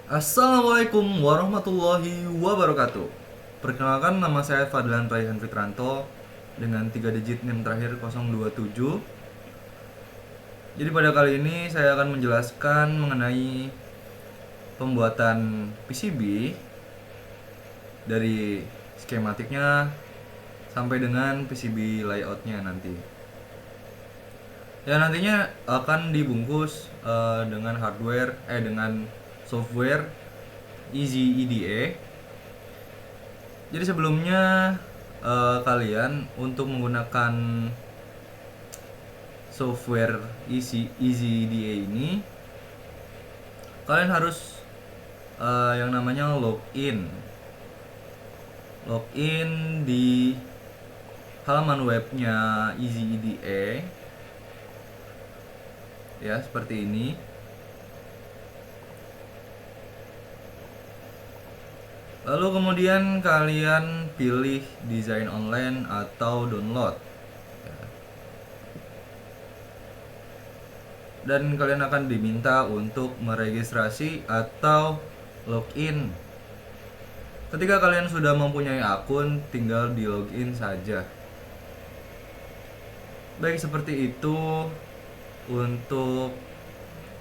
Assalamualaikum warahmatullahi wabarakatuh. Perkenalkan, nama saya Fadlan Raihan Fitranto dengan 3 digit NIM terakhir 027. Jadi pada kali ini saya akan menjelaskan mengenai pembuatan PCB dari skematiknya sampai dengan PCB layoutnya nanti. Ya, nantinya akan dibungkus dengan dengan software Easy EDA. Jadi sebelumnya kalian untuk menggunakan software Easy EDA ini, kalian harus yang namanya login di halaman webnya Easy EDA, ya seperti ini. Lalu kemudian kalian pilih desain online atau download. Dan kalian akan diminta untuk meregistrasi atau login. Ketika kalian sudah mempunyai akun, tinggal di login saja. Baik, seperti itu untuk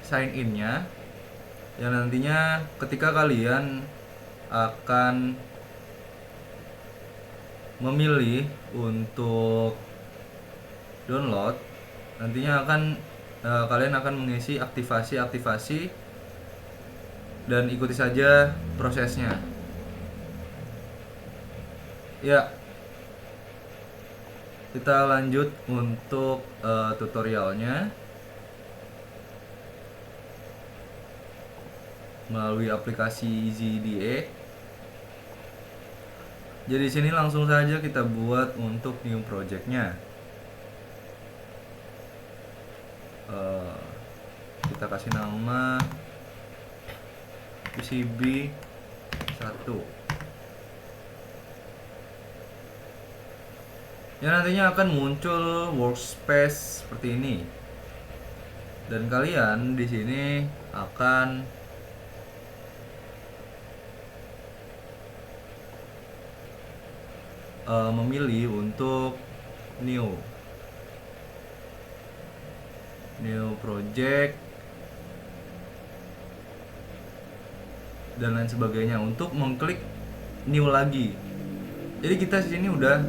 sign in-nya. Yang nantinya ketika kalian akan memilih untuk download, nantinya kalian akan mengisi aktivasi dan ikuti saja prosesnya. Ya, kita lanjut untuk tutorialnya melalui aplikasi EasyDA. Jadi di sini langsung saja kita buat untuk new projectnya. Kita kasih nama PCB 1. Ya, nantinya akan muncul workspace seperti ini. Dan kalian di sini akan memilih untuk new project dan lain sebagainya untuk mengklik new lagi. Jadi kita di sini udah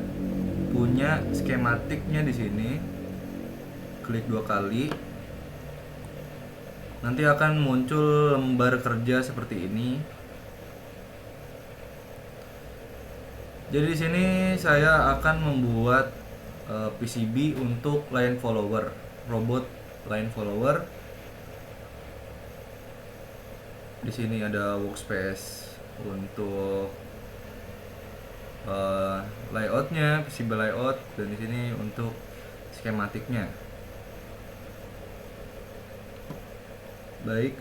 punya skematiknya di sini. Klik 2 kali. Nanti akan muncul lembar kerja seperti ini. Jadi di sini saya akan membuat PCB untuk line follower, robot line follower. Di sini ada workspace untuk layoutnya, PCB layout, dan di sini untuk skematiknya. Baik,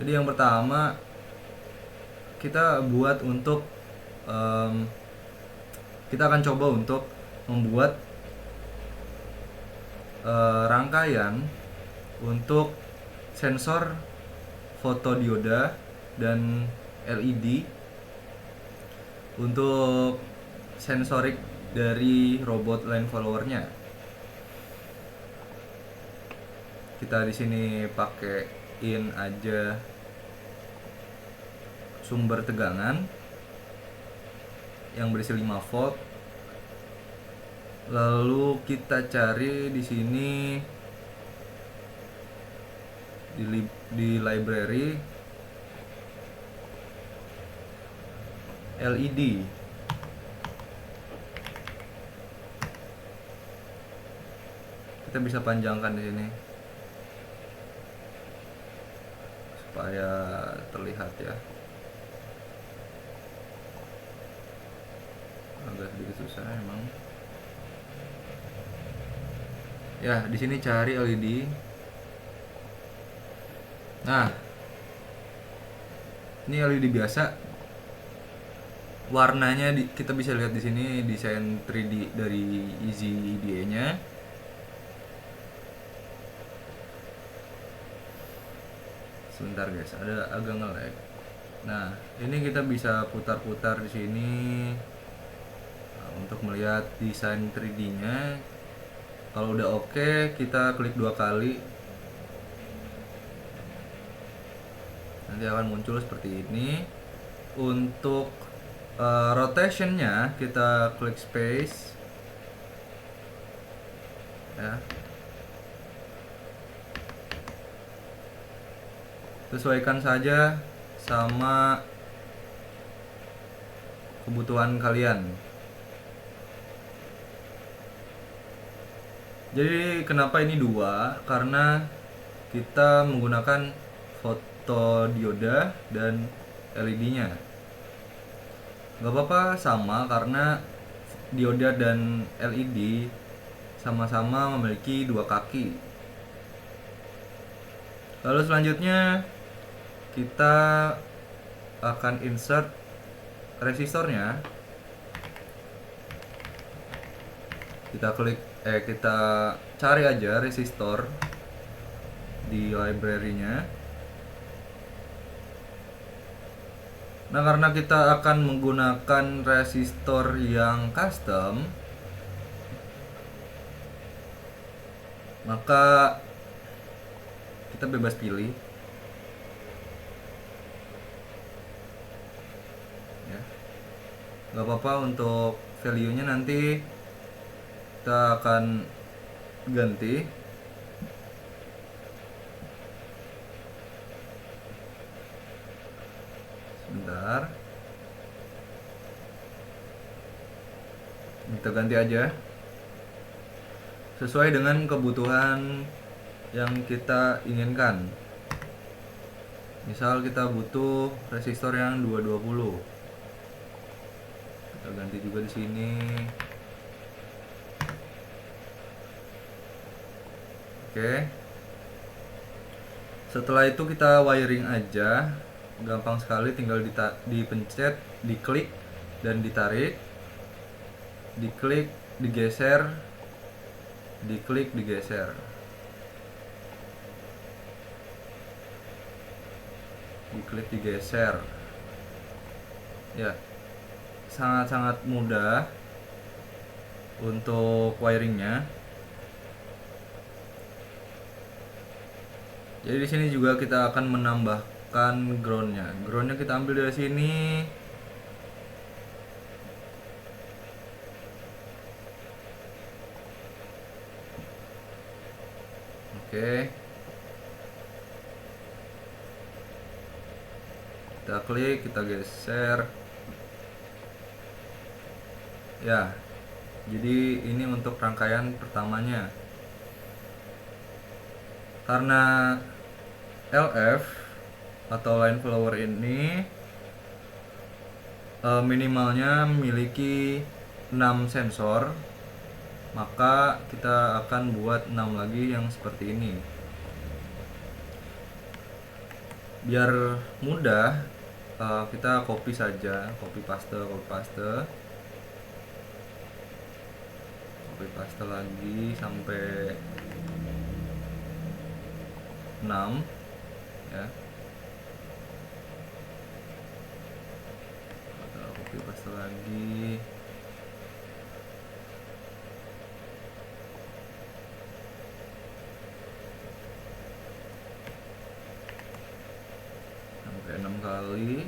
jadi yang pertama kita buat untuk kita akan coba untuk membuat rangkaian untuk sensor fotodioda dan LED untuk sensorik dari robot line followernya. Kita di sini pakein aja sumber tegangan yang berisi 5 volt. Lalu kita cari di sini di library LED. Kita bisa panjangkan di sini supaya terlihat ya. Agak sedikit susah emang. Ya, di sini cari LED. Nah, ini LED biasa. Warnanya kita bisa lihat di sini desain 3D dari Easy EDA-nya. Sebentar guys, ada agak nge-lag. Nah, ini kita bisa putar-putar di sini untuk melihat desain 3D-nya. Kalau udah oke, kita klik 2 kali. Nanti akan muncul seperti ini. Untuk rotationnya kita klik space. Ya. Sesuaikan saja sama kebutuhan kalian. Jadi kenapa ini 2? Karena kita menggunakan fotodioda dan LED-nya. Gak apa-apa sama, karena dioda dan LED sama-sama memiliki 2 kaki. Lalu selanjutnya kita akan insert resistornya. Kita cari aja resistor di library-nya. Nah, karena kita akan menggunakan resistor yang custom, maka kita bebas pilih. Ya. Gak apa-apa, untuk value-nya nanti kita akan ganti. Sebentar, kita ganti aja sesuai dengan kebutuhan yang kita inginkan. Misal kita butuh resistor yang 220, kita ganti juga di sini. Oke. Setelah itu kita wiring aja. Gampang sekali, tinggal dipencet, diklik dan ditarik. Diklik, digeser. Diklik, digeser. Diklik, digeser. Ya. Sangat-sangat mudah untuk wiringnya. Jadi di sini juga kita akan menambahkan groundnya. Groundnya kita ambil dari sini. Oke. Kita klik, kita geser. Ya. Jadi ini untuk rangkaian pertamanya. Karena LF atau line follower ini minimalnya memiliki 6 sensor, maka kita akan buat 6 lagi yang seperti ini. Biar mudah, kita copy saja, copy paste lagi sampai 6 ya. Copy paste lagi. Sampai 6 kali.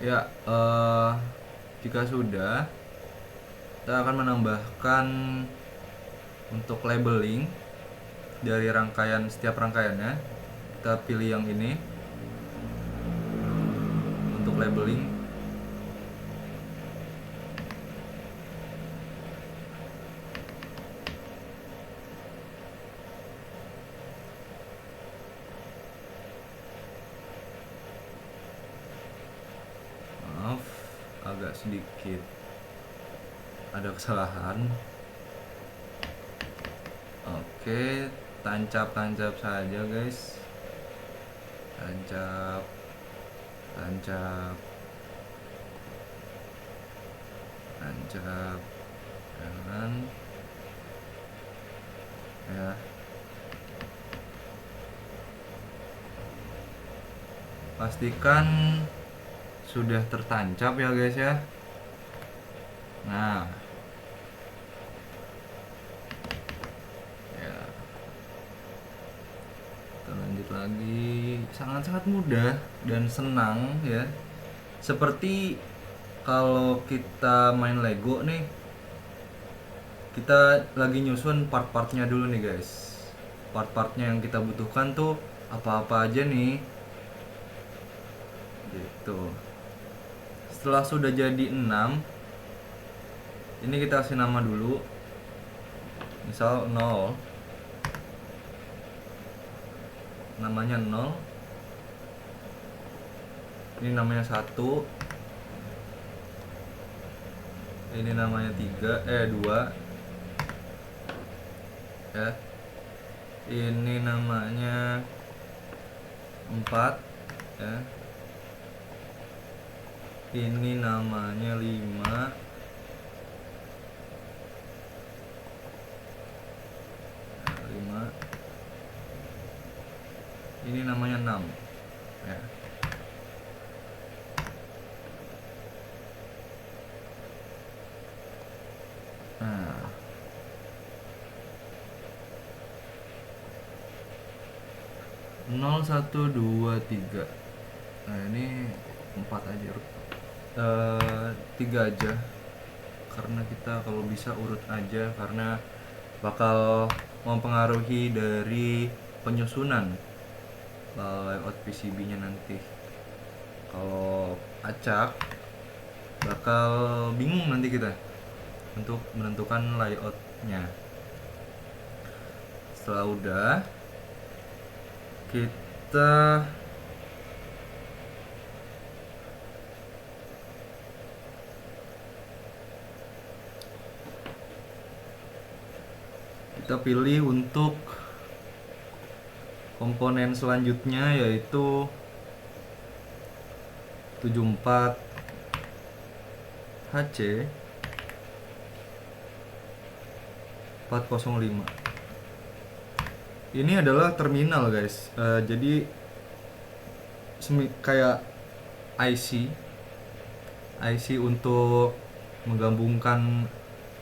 Ya, jika sudah, kita akan menambahkan untuk labeling dari setiap rangkaiannya. Kita pilih yang ini untuk labeling. Maaf, agak sedikit ada kesalahan. Oke, tancap saja guys. tancap, tancap, tancap, jangan ya. Pastikan sudah tertancap ya guys ya. Nah ya, kita lanjut lagi. Sangat-sangat mudah dan senang ya, seperti kalau kita main Lego nih, kita lagi nyusun part-partnya dulu nih guys. Part-partnya yang kita butuhkan tuh apa-apa aja nih gitu. Setelah sudah jadi 6, ini kita kasih nama dulu, misal 0, namanya 0, ini namanya 1, ini namanya 2 ya, ini namanya 4 ya, ini namanya 5, ini namanya 6 ya. Nah, nol, 1, 2, 3. Nah ini 4 aja, 3 aja, karena kita kalau bisa urut aja, karena bakal mempengaruhi dari penyusunan layout PCB nya nanti. Kalau acak bakal bingung nanti kita untuk menentukan layoutnya. Setelah udah, kita pilih untuk komponen selanjutnya, yaitu 74 HC 405. Ini adalah terminal guys. Jadi kayak IC untuk menggabungkan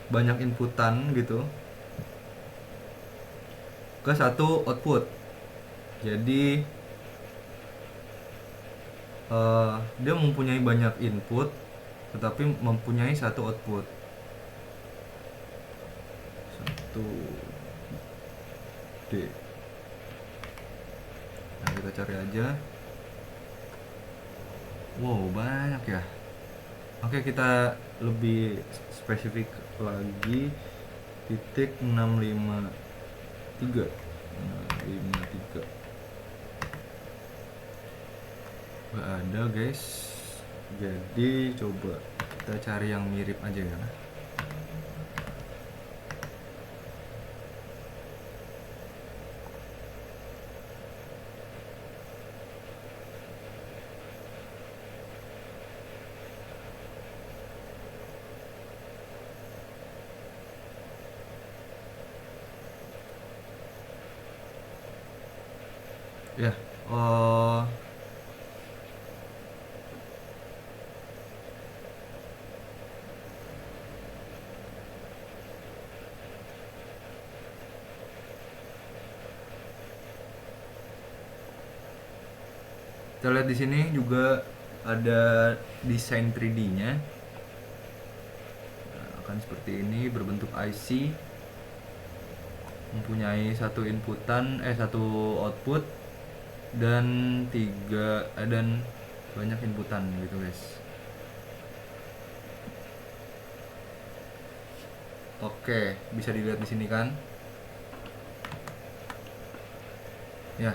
banyak inputan gitu ke satu output. Jadi dia mempunyai banyak input tetapi mempunyai satu output. Satu D. Nah, kita cari aja. Wow, banyak ya. Oke, kita lebih spesifik lagi. Titik 653. Gak ada guys, jadi coba kita cari yang mirip aja ya. Ya, kita lihat di sini juga ada desain 3D-nya. Nah, akan seperti ini, berbentuk IC, mempunyai satu satu output dan dan banyak inputan gitu guys. Oke, bisa dilihat di sini kan? Ya,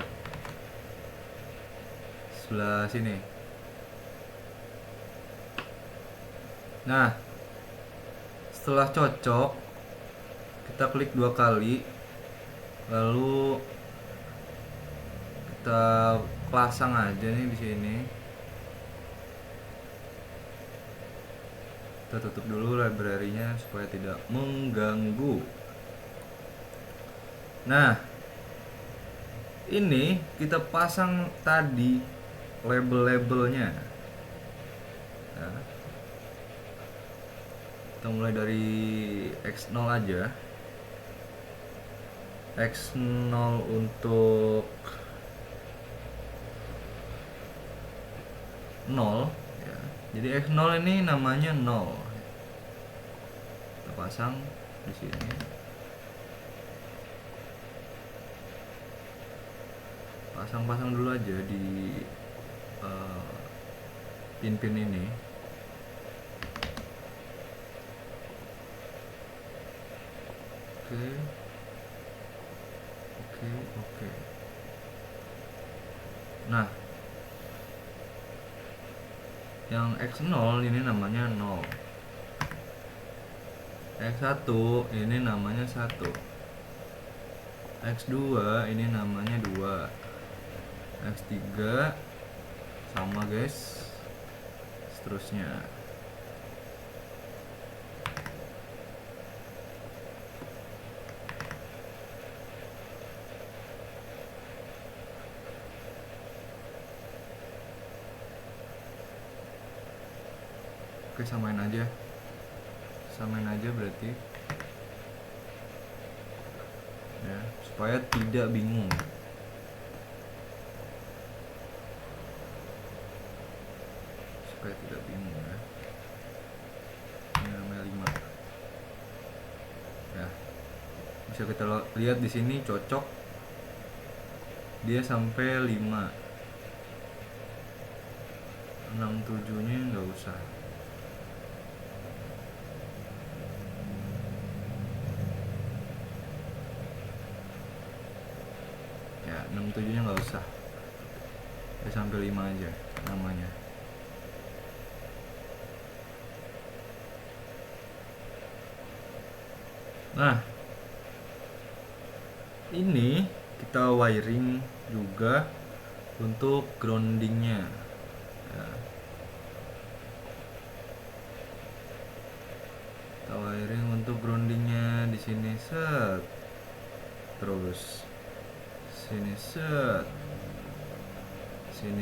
sebelah sini. Nah, setelah cocok, kita klik 2 kali, lalu kita pasang aja nih di sini. Kita tutup dulu library-nya supaya tidak mengganggu. Nah, ini kita pasang tadi label-labelnya. Ya. Kita mulai dari X0 aja. X0 untuk 0 ya. Jadi X0 ini namanya 0. Kita pasang di sini. Pasang-pasang dulu aja di pin-pin ini. Oke. Nah, yang X0 ini namanya 0. X1 ini namanya 1. X2 ini namanya 2. X3 sama guys. Seterusnya. Oke, samain aja berarti ya, supaya tidak bingung. Ya. Ini namanya 5. Ya. Bisa kita lihat di sini cocok. Dia sampai 5. 67-nya nggak usah. Ya, 67-nya nggak usah. Dia sampai 5 aja namanya. Nah, ini kita wiring juga untuk groundingnya ya. Kita wiring untuk groundingnya di sini set, terus sini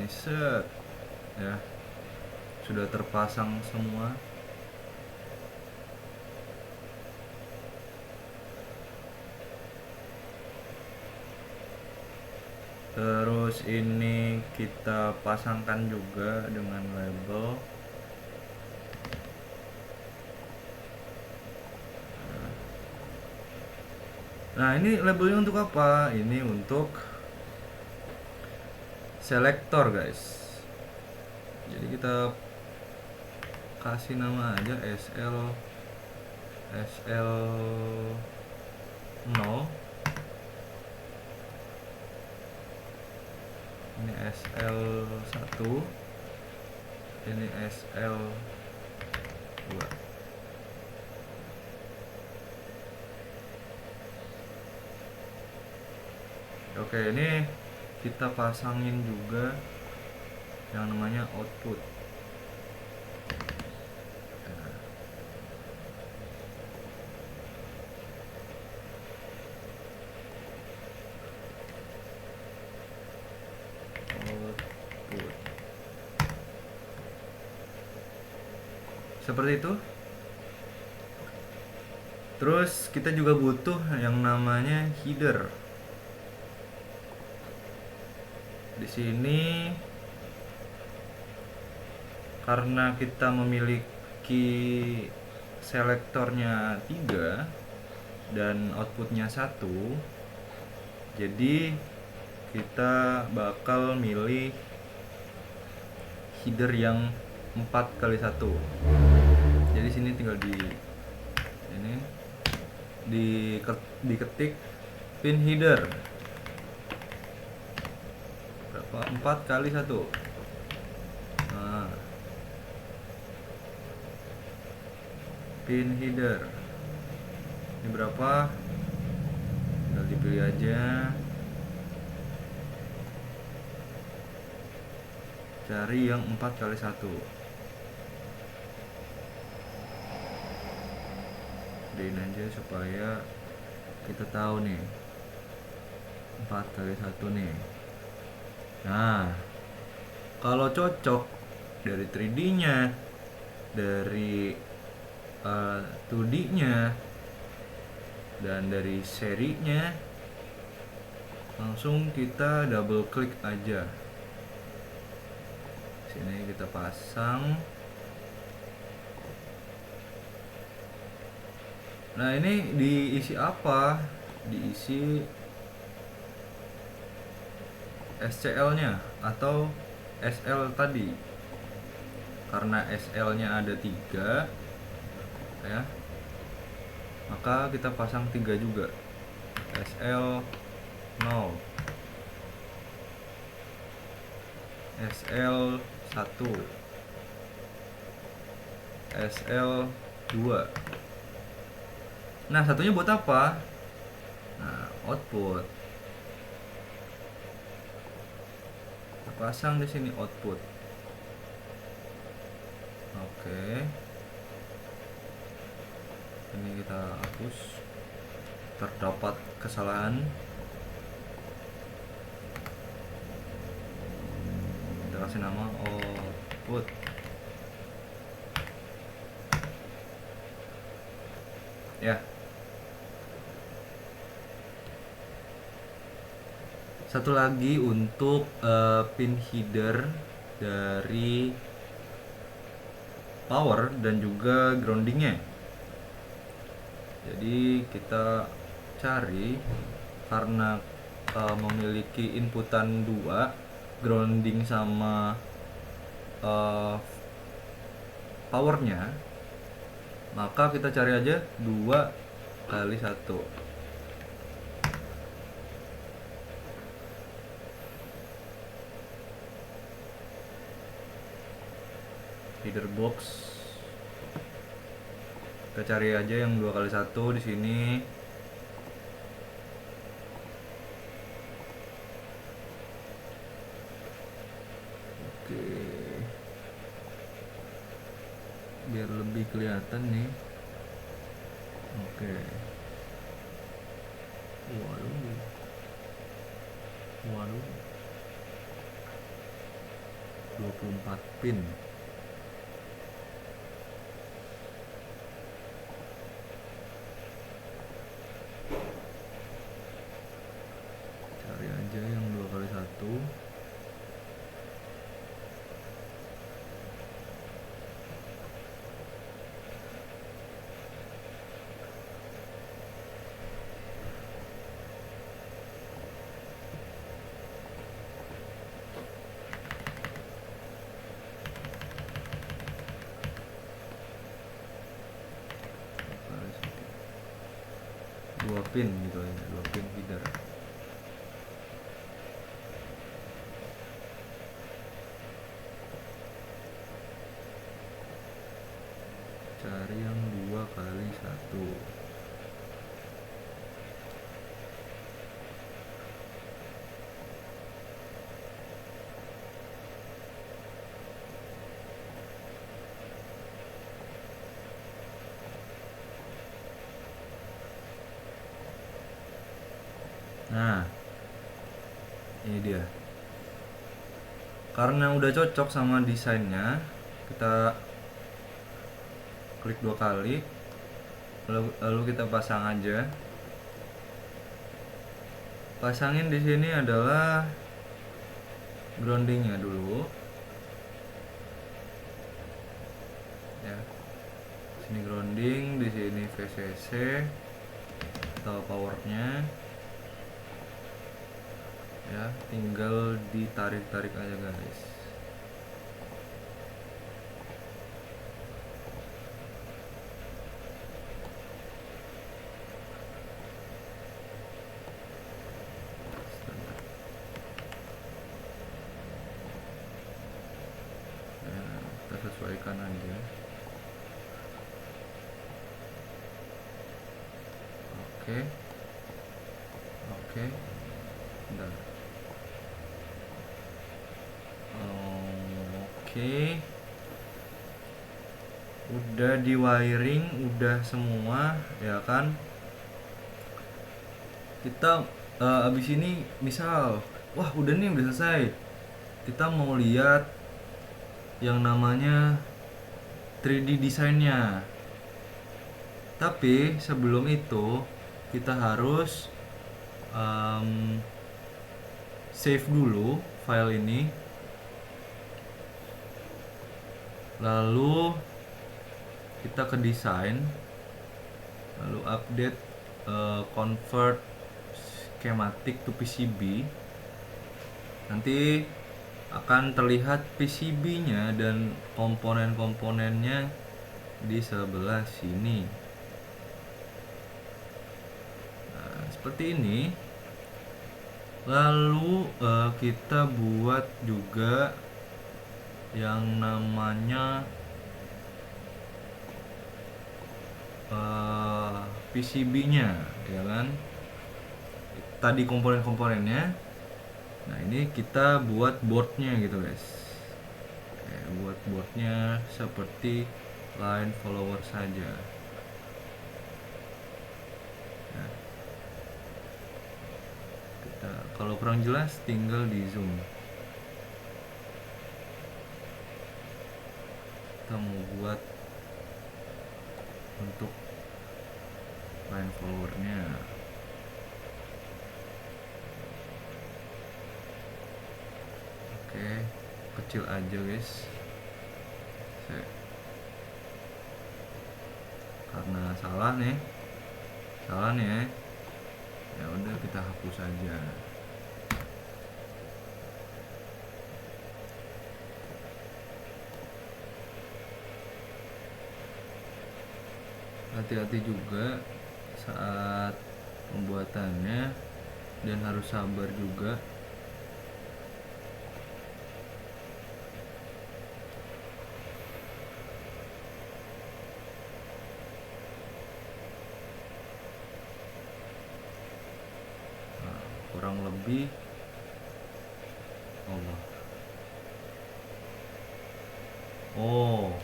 set ya, sudah terpasang semua. Terus ini kita pasangkan juga dengan label. Nah, ini labelnya untuk apa? Ini untuk selektor guys. Jadi kita kasih nama aja SL 0. Ini SL1, ini SL2. Oke, ini kita pasangin juga yang namanya output. Seperti itu. Terus kita juga butuh yang namanya header. Di sini karena kita memiliki selektornya 3 dan outputnya 1, jadi kita bakal milih header yang 4x1. Jadi sini tinggal diketik pin header berapa, 4x1. Nah, pin header ini berapa, tinggal dipilih aja. cari yang 4 kali 1. Gedein aja supaya kita tahu nih 4 kali 1 nih. Nah, kalau cocok dari 3D nya, dari 2D nya, dan dari serinya, langsung kita double klik aja. Sini kita pasang. Nah, ini diisi apa? Diisi SCL-nya atau SL tadi. Karena SL-nya ada 3 ya. Maka kita pasang 3 juga. SL 0, SL 1, SL 2. Nah, satunya buat apa? Nah, output. Kita pasang di sini output. Oke. Ini kita hapus. Terdapat kesalahan. Kita kasih nama output. Ya. Satu lagi untuk pin header dari power dan juga groundingnya. Jadi kita cari, karena memiliki inputan 2, grounding sama powernya, maka kita cari aja 2 kali 1. Header box, kita cari aja yang 2 kali 1 di sini. Oke, biar lebih kelihatan nih. Oke. Waduh 24 pin. Cari aja yang 2 kali 1. Dua pin gitu ya, 2 pin header. Cari yang 2 kali 1. Nah, ini dia. Karena udah cocok sama desainnya, kita klik 2 kali, lalu kita pasang aja. Pasangin di sini adalah groundingnya dulu. Ya. Sini grounding, di sini VCC atau powernya. Ya, tinggal ditarik-tarik aja guys. Ya, kita sesuaikan aja. Oke. Bentar. Oke, udah di wiring, udah semua ya kan. Kita abis ini misal, wah udah nih, udah selesai, kita mau lihat yang namanya 3D desainnya. Tapi sebelum itu kita harus save dulu file ini, lalu kita ke desain, lalu update convert schematic to PCB. Nanti akan terlihat PCB-nya dan komponen-komponennya di sebelah sini. Nah, seperti ini. Lalu kita buat juga yang namanya PCB-nya, ya kan? Tadi komponen-komponennya. Nah, ini kita buat boardnya gitu, guys. Oke, buat boardnya seperti line follower saja. Nah, kalau kurang jelas tinggal di zoom. Kita mau buat untuk line followernya. Oke, kecil aja guys. Karena salah nih ya udah kita hapus aja. Hati-hati juga saat pembuatannya dan harus sabar juga. Nah, kurang lebih Allah. Oh,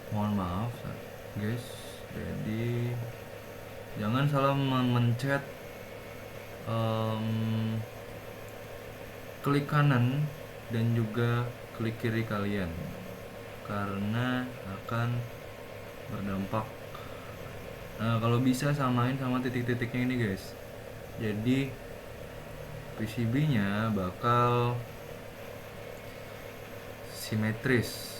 mohon maaf guys, jadi jangan salah mencet klik kanan dan juga klik kiri kalian, karena akan berdampak. Nah, kalau bisa samain sama titik-titiknya ini guys, jadi PCB nya bakal simetris.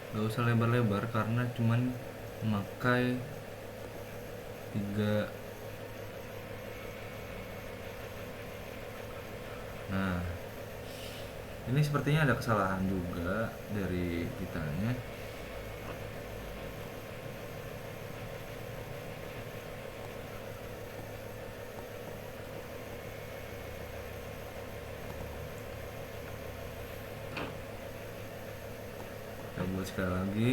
Gak usah lebar-lebar karena cuman memakai 3. Nah, ini sepertinya ada kesalahan juga dari kitanya. Kita buat sekali lagi.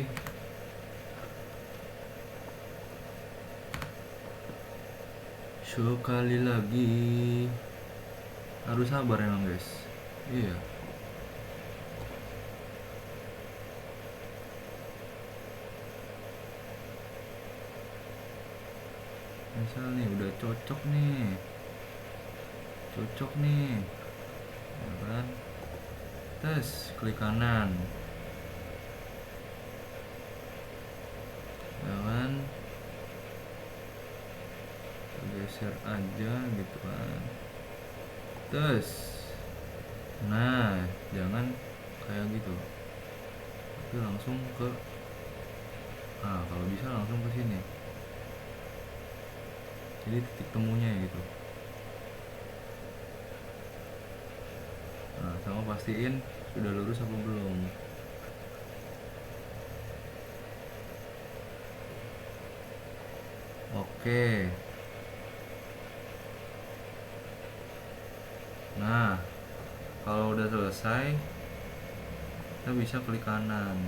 Sekali lagi. Harus sabar emang guys. Iya. Misal nih udah cocok nih, ya kan? Tes klik kanan, ya kan? Geser aja gitu kan. Tes. Nah, jangan kayak gitu, tapi langsung ke kalau bisa langsung ke sini, jadi titik temunya gitu. Nah, sama pastiin sudah lurus apa belum. Oke. Nah, kalau udah selesai, kita bisa klik kanan.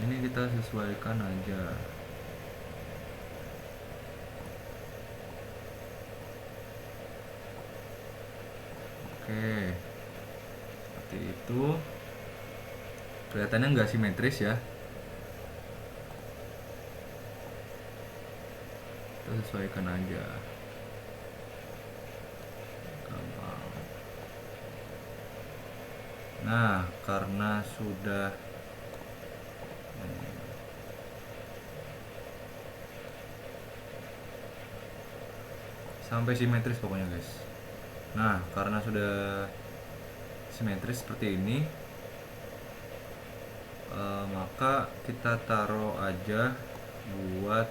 Ini kita sesuaikan aja. Oke, seperti itu. Kelihatannya nggak simetris ya. Kita sesuaikan aja. Gampang. Nah, karena sudah sampai simetris pokoknya guys. Nah, karena sudah simetris seperti ini, maka kita taruh aja buat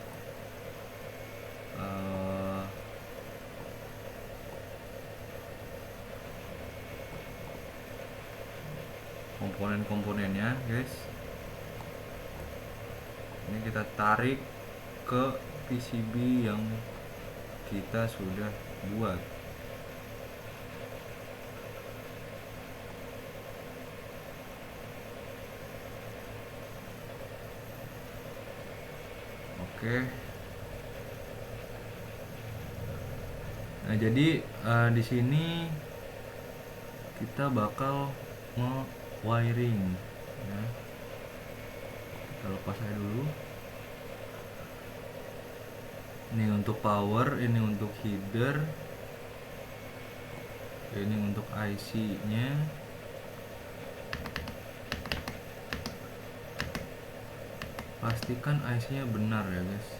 komponen-komponennya guys. Ini kita tarik ke PCB yang kita sudah buat. Oke. Nah, jadi di sini kita bakal wiring ya. Kita lepas aja dulu. Ini untuk power, ini untuk header, ini untuk IC nya. Pastikan IC nya benar ya guys.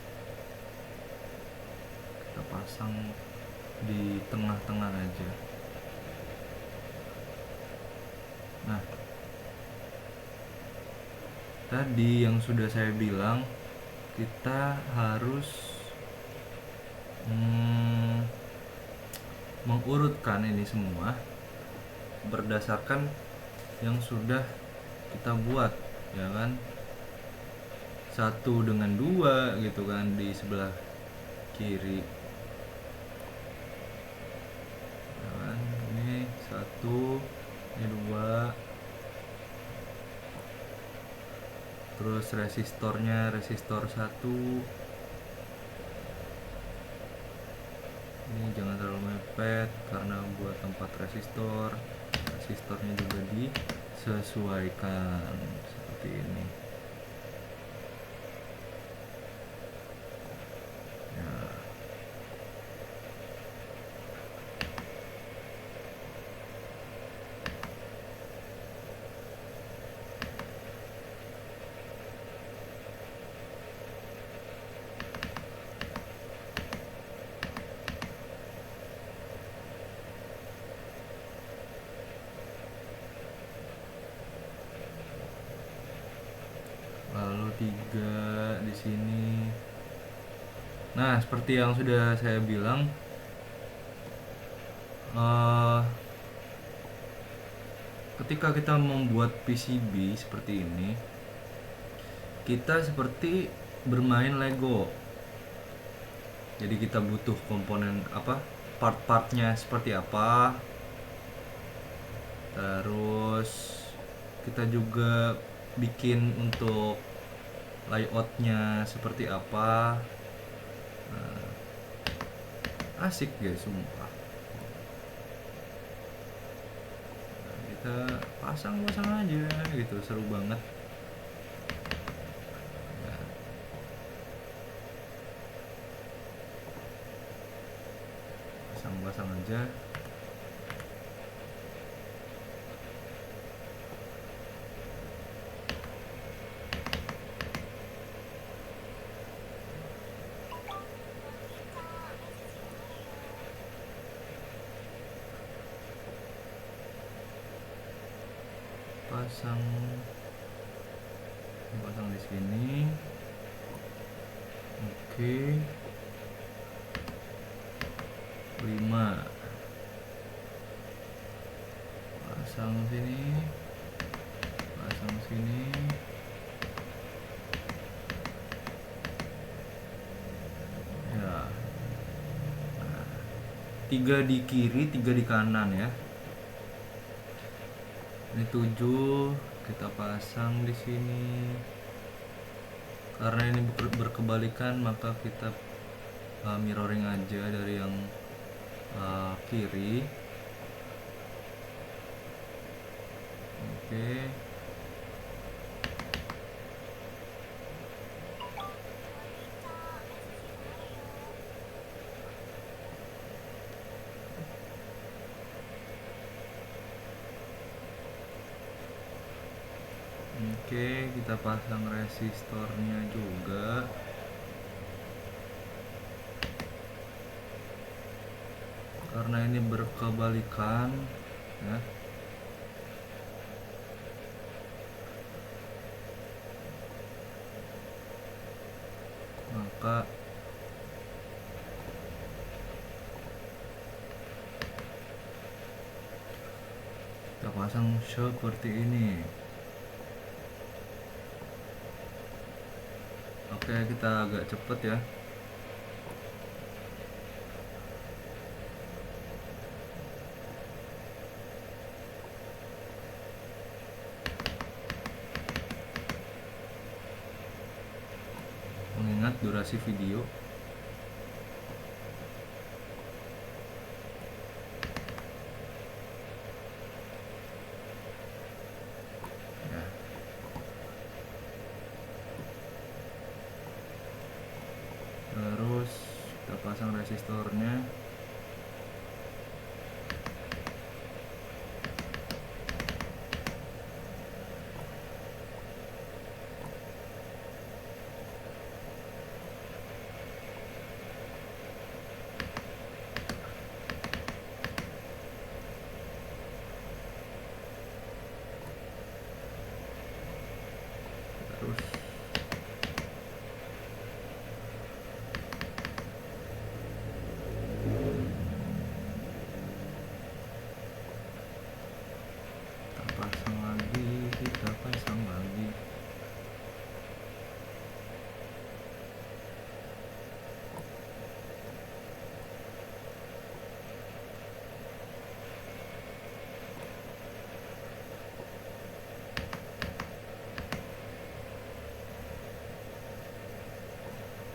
Kita pasang di tengah-tengah aja. Nah, tadi yang sudah saya bilang, kita harus mengurutkan ini semua berdasarkan yang sudah kita buat ya kan, 1 dengan 2 gitu kan di sebelah kiri ya kan? Ini 1, ini 2, terus resistornya resistor 1. Ini jangan terlalu mepet karena buat tempat resistornya juga disesuaikan seperti ini ya. Lalu 3 di sini. Nah, seperti yang sudah saya bilang, ketika kita membuat PCB seperti ini, kita seperti bermain Lego. Jadi kita butuh komponen apa, part-partnya seperti apa. Terus kita juga bikin untuk layoutnya seperti apa. Asik guys, sumpah. Nah, kita pasang-pasang aja gitu, seru banget ya. Pasang-pasang aja. Pasang di sini. Oke. 5. Pasang sini. Pasang sini. Ya. Nah, 3 di kiri, 3 di kanan ya. Ini 7 kita pasang di sini. Karena ini berkebalikan, maka kita mirroring aja dari yang kiri. Oke. Oke, kita pasang resistornya juga. Karena ini berkebalikan ya. Maka kita pasang seperti ini. Oke, kita agak cepet ya. Mengingat durasi video. Ya. Terus kita pasang resistornya. Terus kita pasang lagi.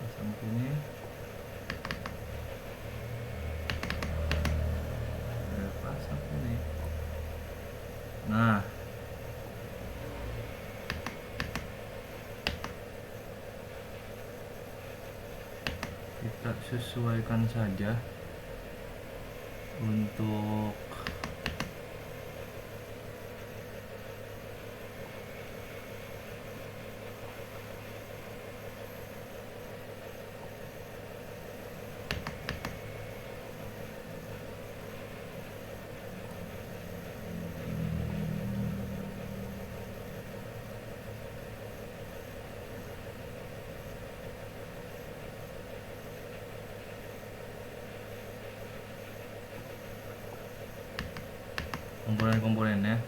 Pasang sini. Pasang sini. Nah, kita sesuaikan saja untuk komponen-komponennya.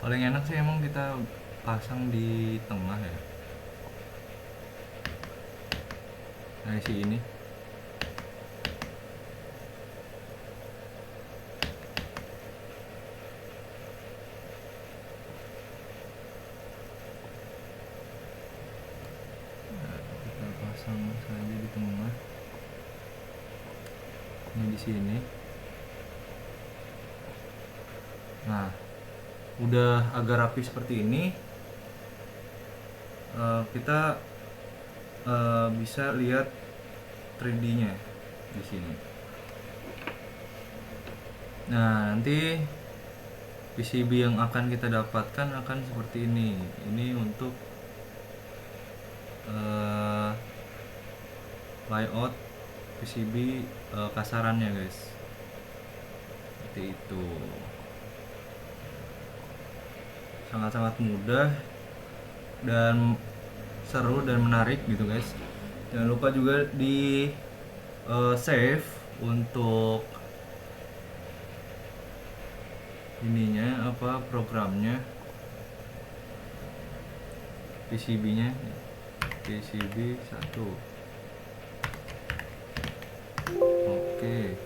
Paling enak sih emang kita pasang di tengah ya. Nah, isi ini. Nah, kita pasang saja di tengah. Ini di sini. Nah, udah agak rapi seperti ini. Kita bisa lihat 3D-nya di sini. Nah, nanti PCB yang akan kita dapatkan akan seperti ini. Ini untuk layout PCB kasarannya, guys. Seperti itu. Sangat-sangat mudah dan seru dan menarik gitu, guys. Jangan lupa juga di save untuk ininya apa programnya, PCB-nya, PCB 1. Oke.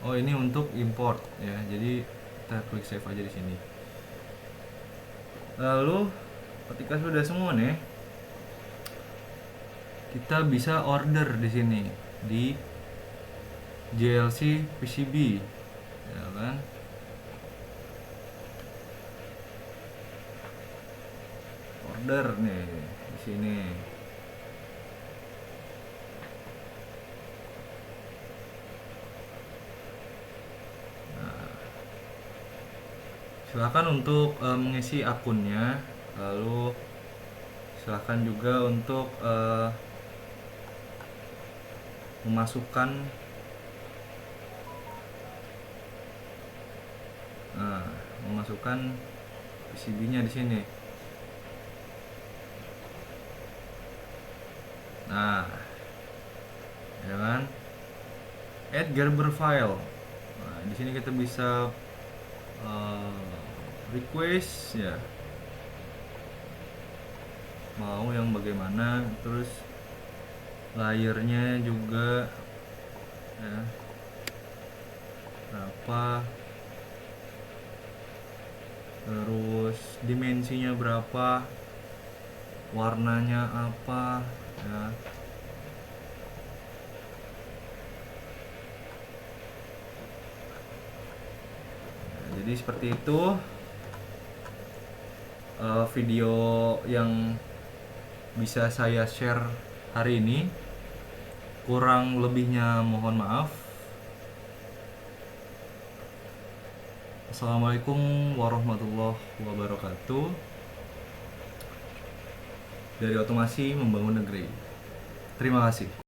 Oh, ini untuk import ya. Jadi kita klik save aja di sini. Lalu ketika sudah semua nih, kita bisa order di sini di JLC PCB, ya kan? Order nih di sini. Silahkan untuk mengisi akunnya, lalu silahkan juga untuk memasukkan PCB-nya di sini. Nah, ya kan? Add Gerber file. Nah, di sini kita bisa request ya, mau yang bagaimana, terus layernya juga ya berapa, terus dimensinya berapa, warnanya apa ya. Jadi seperti itu video yang bisa saya share hari ini. Kurang lebihnya mohon maaf. Assalamualaikum warahmatullahi wabarakatuh. Dari Otomasi Membangun Negeri. Terima kasih.